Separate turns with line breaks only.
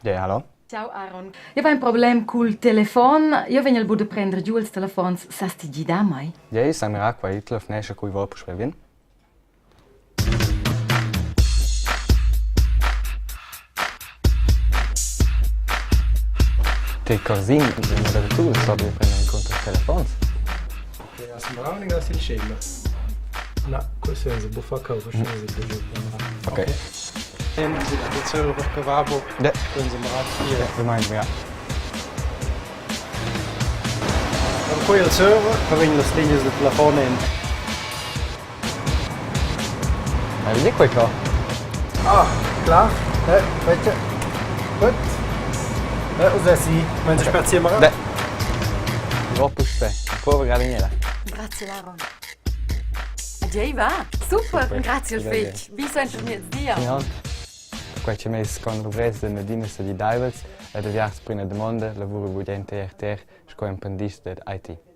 Ja, hallo?
Ciao Aaron. Io ho un problema col telefono. Io vengo al prendere giù il telefono. Sasti di da mai?
Ja, sam mi rekao, i telefoneša koji vol pošpevin. Ti corzin, da moderatura sabe prendere in conto il telefono.
Ja sam ravnega si rešila. Na, koji se je za bufaka, pa še ne zaključil.
Ok.
En, da se je vrka vabo,
Da,
koji se mora hier.
remind me, ja.
Dan koji je server, pa vengono le stelle del telefono in.
Ma vedi qua qua?
Ah, klar. Bitte. Gut. Usa si, mentre spaziamo.
Da. Vol pošpe, prova gradinjela.
Grazie Aaron. Già va? Super,
Super.
grazie al
Grazie.
fetch. Vi sento mi zia.
Ja. Qua c'è messo con Robrez de Nadine e di Divels, e da viars prima domanda, lavoro budente RTR, scoem pendis de IT.